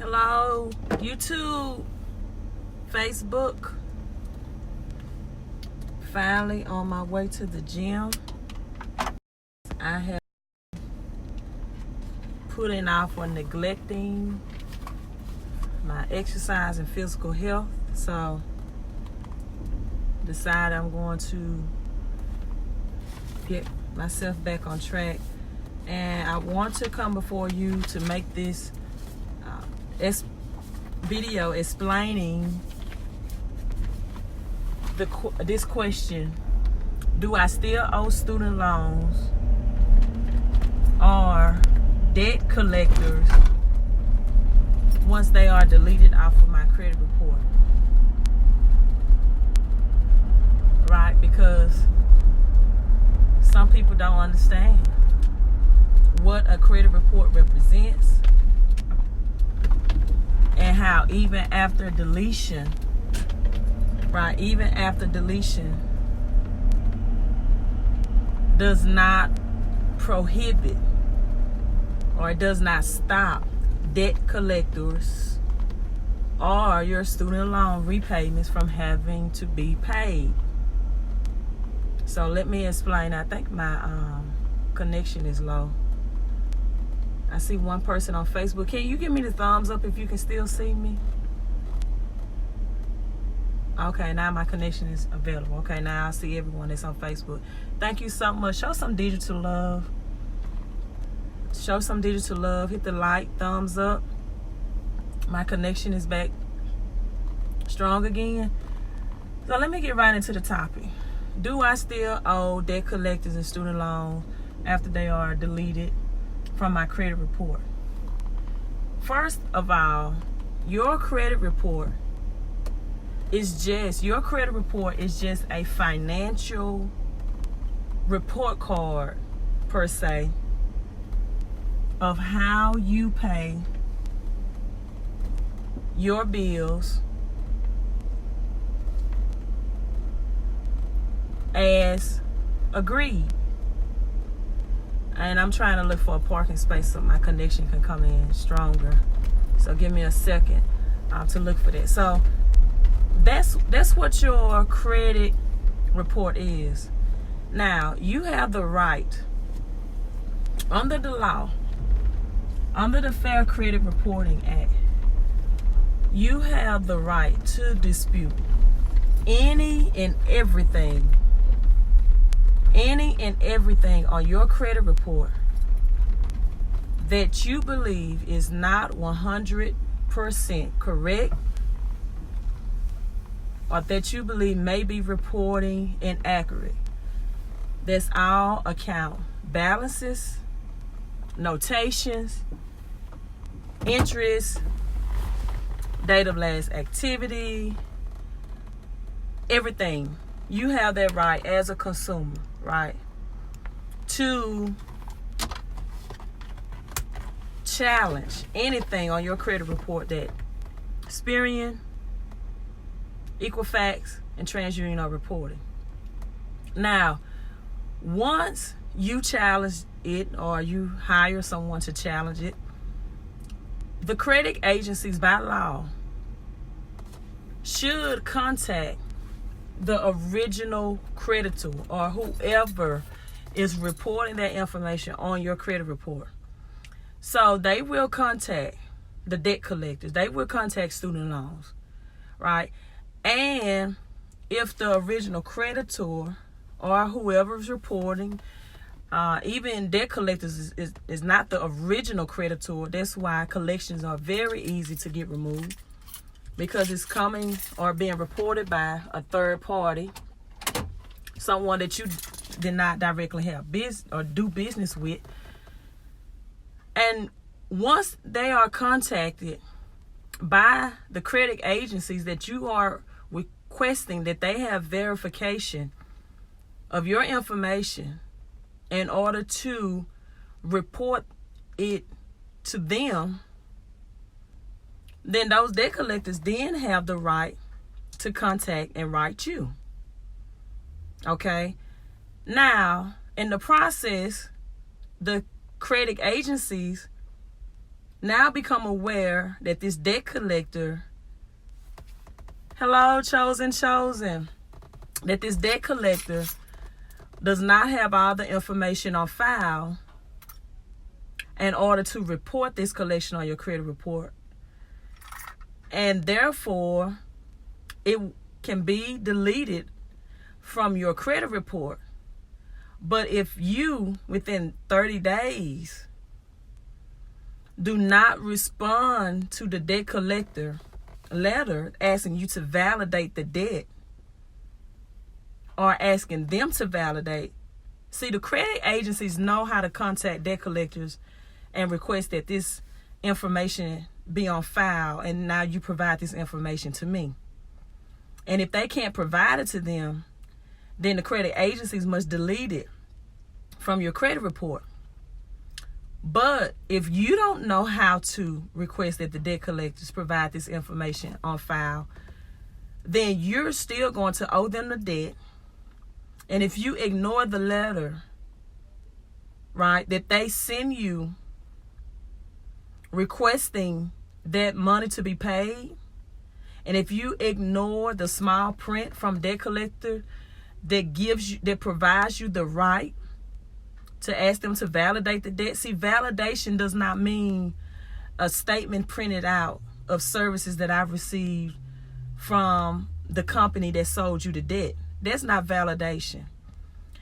Hello, YouTube, Facebook. Finally on my way to the gym. I have putting off or neglecting my exercise and physical health, so decided I'm going to get myself back on track, and I want to come before you to make this video explaining this question: do I still owe student loans or debt collectors once they are deleted off of my credit report? Right? Because some people don't understand what a credit report represents, and how even after deletion, right, even after deletion does not prohibit or it does not stop debt collectors or your student loan repayments from having to be paid. So let me explain. I think my connection is low. I see one person on Facebook. Can you give me the thumbs up if you can still see me? Okay, now my connection is available. Okay, now I see everyone that's on Facebook. Thank you so much. Show some digital love. Show some digital love. Hit the like, thumbs up. My connection is back strong again. So let me get right into the topic. Do I still owe debt collectors and student loans after they are deleted from my credit report? First of all, your credit report is just a financial report card, per se, of how you pay your bills as agreed. And I'm trying to look for a parking space so my connection can come in stronger. So give me a second to look for that. So that's what your credit report is. Now, you have the right, under the law, under the Fair Credit Reporting Act, you have the right to dispute any and everything on your credit report that you believe is not 100% correct, or that you believe may be reporting inaccurate. That's all account balances, notations, interest, date of last activity, everything. You have that right as a consumer, right, to challenge anything on your credit report that Experian, Equifax, and TransUnion are reporting. Now, once you challenge it or you hire someone to challenge it, the credit agencies by law should contact the original creditor or whoever is reporting that information on your credit report. So they will contact the debt collectors. They will contact student loans, right? And if the original creditor or whoever is reporting, even debt collectors is not the original creditor. That's why collections are very easy to get removed, because it's coming or being reported by a third party, someone that you did not directly have business or do business with. And once they are contacted by the credit agencies that you are requesting that they have verification of your information in order to report it to them, then those debt collectors then have the right to contact and write you. Okay? Now, in the process, the credit agencies now become aware that this debt collector, hello, chosen, that this debt collector does not have all the information on file in order to report this collection on your credit report. And therefore, it can be deleted from your credit report. But if you, within 30 days, do not respond to the debt collector letter asking you to validate the debt or asking them to validate. See, the credit agencies know how to contact debt collectors and request that this information be on file, and now you provide this information to me. And if they can't provide it to them, then the credit agencies must delete it from your credit report. But if you don't know how to request that the debt collectors provide this information on file, then you're still going to owe them the debt. And if you ignore the letter, right, that they send you requesting that money to be paid, and if you ignore the small print from debt collector that provides you the right to ask them to validate the debt. See, validation does not mean a statement printed out of services that I've received from the company that sold you the debt. That's not validation.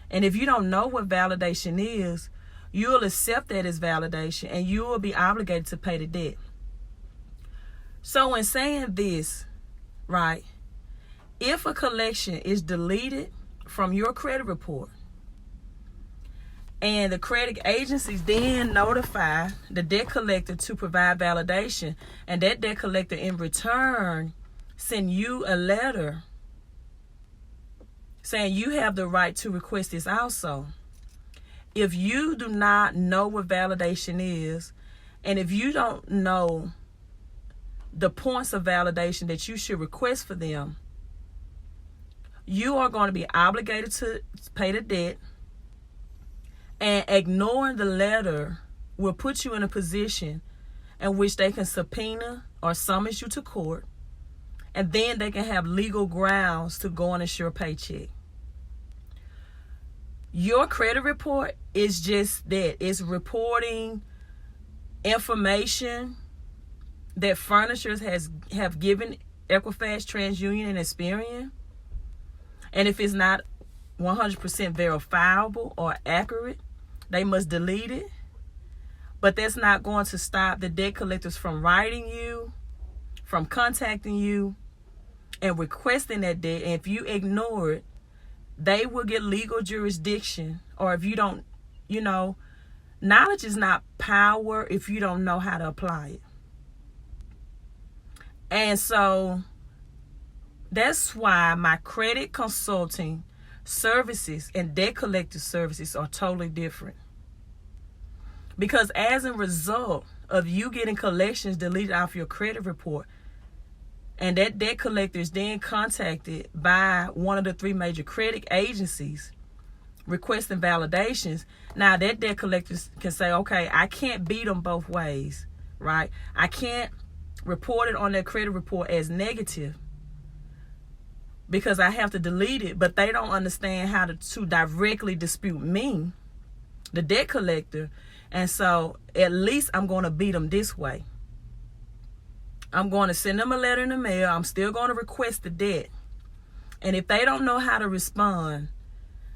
And if you don't know what validation is, you'll accept that as validation and you will be obligated to pay the debt. So in saying this, right, if a collection is deleted from your credit report, and the credit agencies then notify the debt collector to provide validation, and that debt collector in return send you a letter saying you have the right to request this also. If you do not know what validation is, and if you don't know the points of validation that you should request for them, you are going to be obligated to pay the debt. And ignoring the letter will put you in a position in which they can subpoena or summons you to court, and then they can have legal grounds to go and ensure paycheck. Your credit report is just that. It's reporting information that furnishers have given Equifax, TransUnion, and Experian. And if it's not 100% verifiable or accurate, they must delete it. But that's not going to stop the debt collectors from writing you, from contacting you, and requesting that debt. And if you ignore it, they will get legal jurisdiction. Or if you don't, knowledge is not power if you don't know how to apply it. And so that's why my credit consulting services and debt collector services are totally different. Because as a result of you getting collections deleted off your credit report, and that debt collector is then contacted by one of the 3 major credit agencies requesting validations, now that debt collector can say, okay, I can't beat them both ways, right? I can't report it on their credit report as negative because I have to delete it, but they don't understand how to directly dispute me, the debt collector. And so at least I'm going to beat them this way. I'm going to send them a letter in the mail. I'm still going to request the debt. And if they don't know how to respond,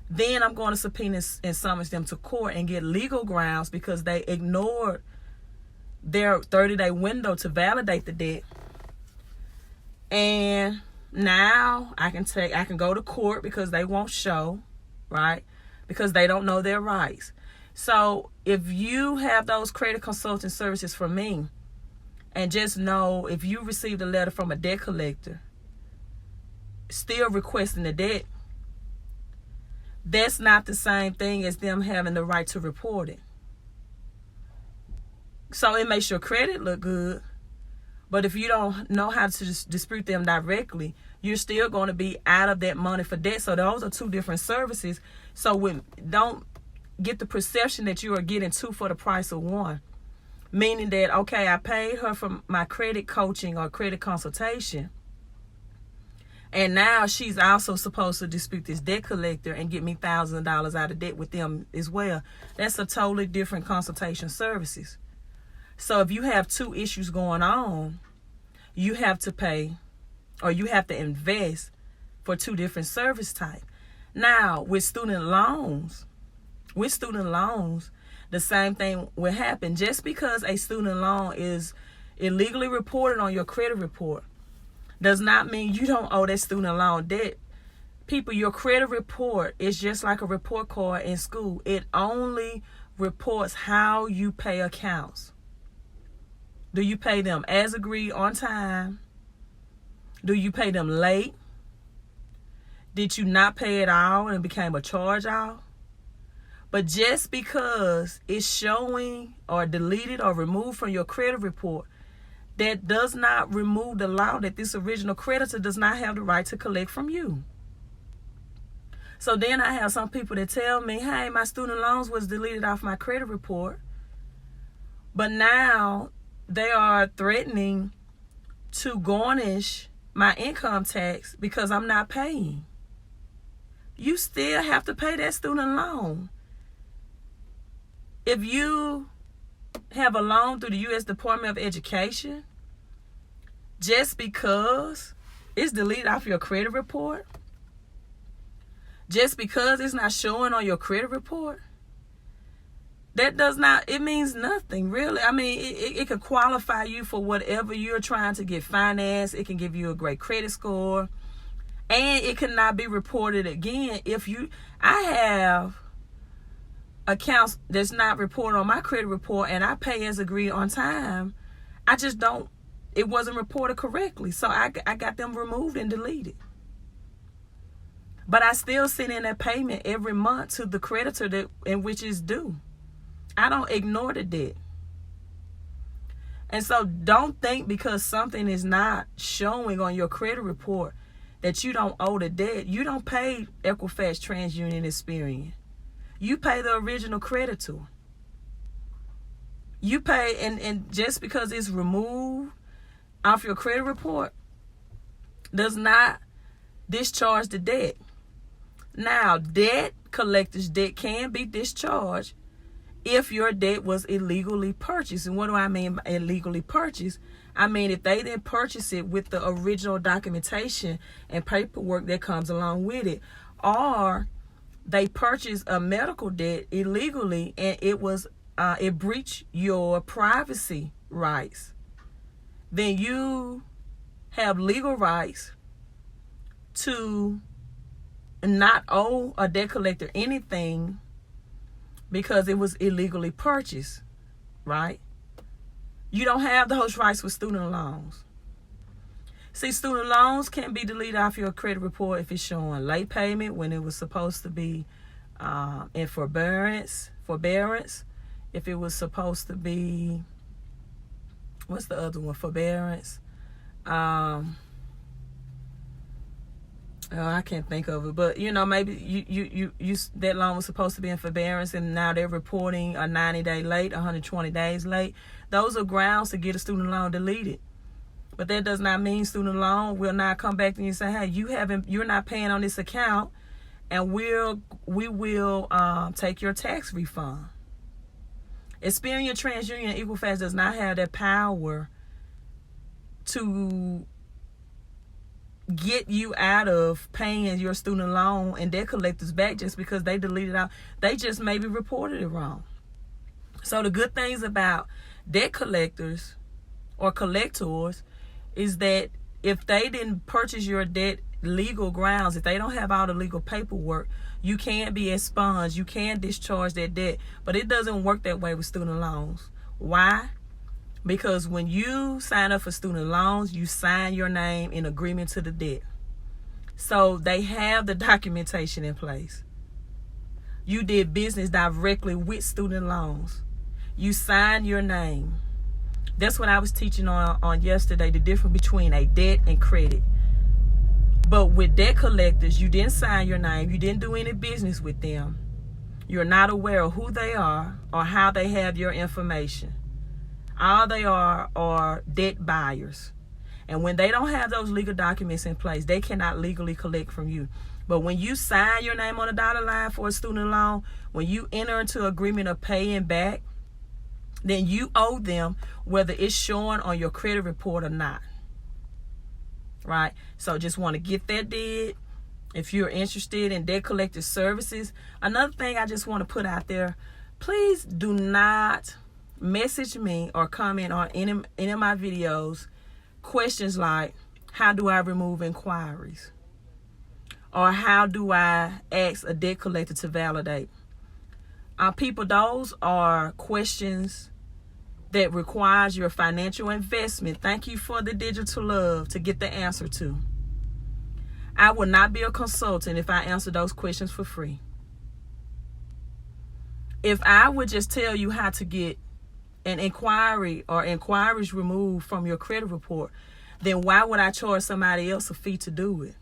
then I'm going to subpoena and summons them to court and get legal grounds because they ignored their 30-day window to validate the debt. And now I can go to court because they won't show, right? Because they don't know their rights. So if you have those credit consulting services from me, and just know if you received a letter from a debt collector still requesting the debt, that's not the same thing as them having the right to report it. So it makes your credit look good, but if you don't know how to dispute them directly, you're still going to be out of that money for debt. So those are 2 different services. So don't get the perception that you are getting 2 for the price of 1. Meaning that, okay, I paid her for my credit coaching or credit consultation, and now she's also supposed to dispute this debt collector and get me $1,000 out of debt with them as well. That's a totally different consultation services. So if you have two issues going on, you have to pay, or you have to invest for two different service types. Now, with student loans, the same thing will happen. Just because a student loan is illegally reported on your credit report does not mean you don't owe that student loan debt. People, your credit report is just like a report card in school. It only reports how you pay accounts. Do you pay them as agreed on time? Do you pay them late? Did you not pay it all and it became a charge off? But just because it's showing or deleted or removed from your credit report, that does not remove the law that this original creditor does not have the right to collect from you. So then I have some people that tell me, hey, my student loans was deleted off my credit report, but now they are threatening to garnish my income tax because I'm not paying. You still have to pay that student loan. If you have a loan through the U.S. Department of Education, just because it's deleted off your credit report, just because it's not showing on your credit report, it means nothing, really. I mean, it could qualify you for whatever you're trying to get financed. It can give you a great credit score, and it cannot be reported again. I have accounts that's not reported on my credit report, and I pay as agreed on time. It wasn't reported correctly, so I got them removed and deleted. But I still send in that payment every month to the creditor in which is due. I don't ignore the debt. And so don't think because something is not showing on your credit report that you don't owe the debt. You don't pay Equifax, TransUnion, Experian. You pay the original creditor. You pay, and just because it's removed off your credit report does not discharge the debt. Now, debt collectors' debt can be discharged if your debt was illegally purchased. And what do I mean by illegally purchased? I mean if they didn't purchase it with the original documentation and paperwork that comes along with it, or they purchased a medical debt illegally and it breached your privacy rights, then you have legal rights to not owe a debt collector anything because it was illegally purchased, right? You don't have those rights with student loans. See, student loans can be deleted off your credit report if it's showing late payment when it was supposed to be in forbearance. If it was supposed to be, what's the other one? Forbearance. I can't think of it, but maybe you that loan was supposed to be in forbearance and now they're reporting a 90-day late, 120 days late. Those are grounds to get a student loan deleted. But that does not mean student loan will not come back to you and say, hey, you're not paying on this account, and we will take your tax refund. Experian, TransUnion, and Equifax does not have that power to get you out of paying your student loan and debt collectors back just because they deleted out. They just maybe reported it wrong. So the good things about debt collectors or collectors is that if they didn't purchase your debt legal grounds, if they don't have all the legal paperwork, you can be expunged. You can discharge that debt. But it doesn't work that way with student loans. Why? Because when you sign up for student loans, you sign your name in agreement to the debt. So they have the documentation in place. You did business directly with student loans. You signed your name. That's what I was teaching on yesterday, the difference between a debt and credit. But with debt collectors, you didn't sign your name. You didn't do any business with them. You're not aware of who they are or how they have your information. All they are debt buyers. And when they don't have those legal documents in place, they cannot legally collect from you. But when you sign your name on a dotted line for a student loan, when you enter into agreement of paying back, then you owe them whether it's showing on your credit report or not. Right? So just want to get that did. If you're interested in debt collector services, another thing I just want to put out there, please do not message me or comment on any of my videos questions like, how do I remove inquiries? Or how do I ask a debt collector to validate? People, those are questions that requires your financial investment. Thank you for the digital love to get the answer to. I will not be a consultant if I answer those questions for free. If I would just tell you how to get an inquiry or inquiries removed from your credit report, then why would I charge somebody else a fee to do it?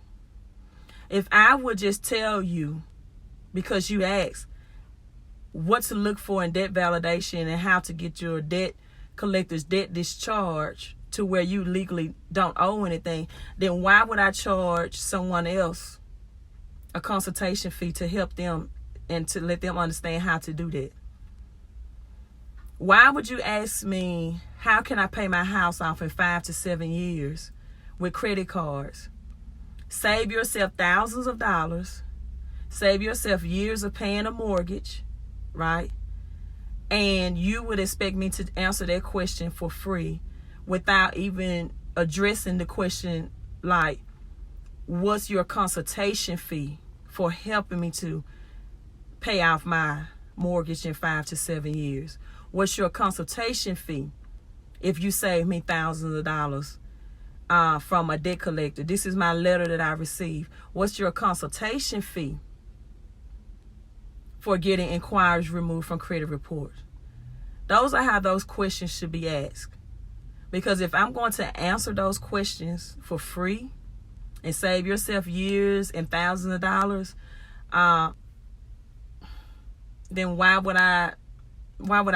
If I would just tell you, because you asked, what to look for in debt validation and how to get your debt collector's debt discharged to where you legally don't owe anything, then why would I charge someone else a consultation fee to help them and to let them understand how to do that? Why would you ask me, how can I pay my house off in 5 to 7 years with credit cards? Save yourself thousands of dollars. Save yourself years of paying a mortgage, right? And you would expect me to answer that question for free without even addressing the question like, what's your consultation fee for helping me to pay off my mortgage in 5 to 7 years? What's your consultation fee if you save me thousands of dollars from a debt collector? This is my letter that I received. What's your consultation fee for getting inquiries removed from credit reports? Those are how those questions should be asked. Because if I'm going to answer those questions for free and save yourself years and thousands of dollars, then why would I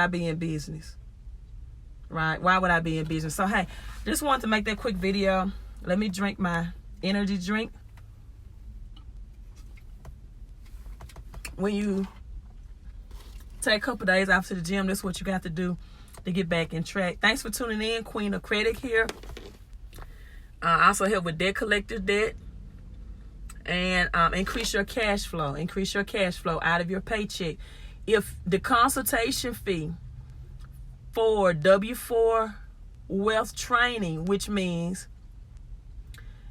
be in business? Right? Why would I be in business? So, hey, just wanted to make that quick video. Let me drink my energy drink. When you take a couple days off to the gym, that's what you got to do to get back in track. Thanks for tuning in. Queen of Credit here. I also help with debt collector debt. And increase your cash flow. Increase your cash flow out of your paycheck. If the consultation fee for W-4 wealth training, which means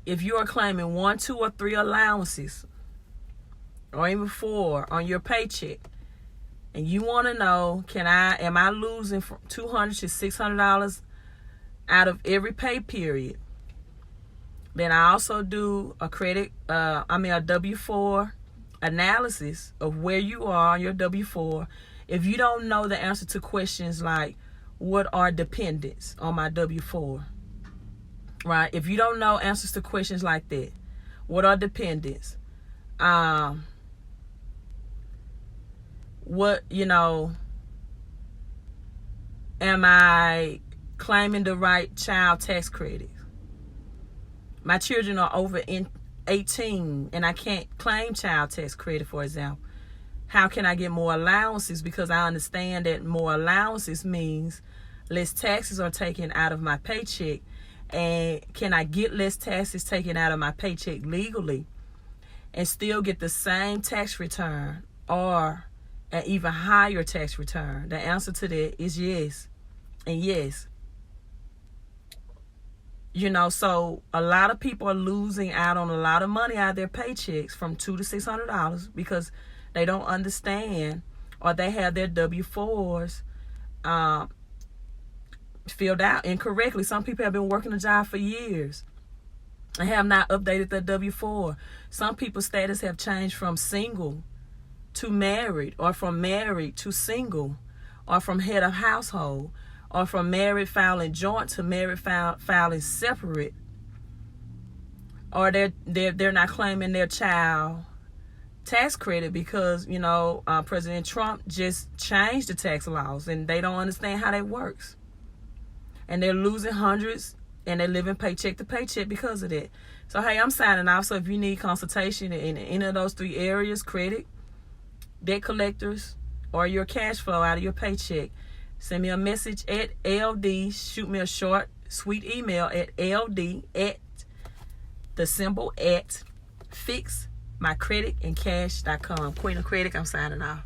if you are claiming 1, 2, or 3 allowances, or even 4 on your paycheck, and you want to know, am I losing from $200 to $600 out of every pay period? Then I also do a W-4 analysis of where you are on your W-4. If you don't know the answer to questions like, what are dependents on my W-4? Right? If you don't know answers to questions like that, what are dependents? Am I claiming the right child tax credit? My children are over 18 and I can't claim child tax credit, for example. How can I get more allowances? Because I understand that more allowances means less taxes are taken out of my paycheck. And can I get less taxes taken out of my paycheck legally and still get the same tax return or an even higher tax return? The answer to that is yes and yes. So a lot of people are losing out on a lot of money out of their paychecks from $200 to $600 because they don't understand, or they have their W-4s filled out incorrectly. Some people have been working a job for years and have not updated their W-4. Some people's status have changed from single to married, or from married to single, or from head of household, or from married filing joint to married filing separate, or they're not claiming their child tax credit because President Trump just changed the tax laws and they don't understand how that works. and they're losing hundreds, and they're living paycheck to paycheck because of that. So, hey, I'm signing off. So if you need consultation in any of those 3 areas, credit, debt collectors, or your cash flow out of your paycheck, send me a message at LD. Shoot me a short, sweet email at LD at @fixmycreditandcash.com. Queen of Credit, I'm signing off.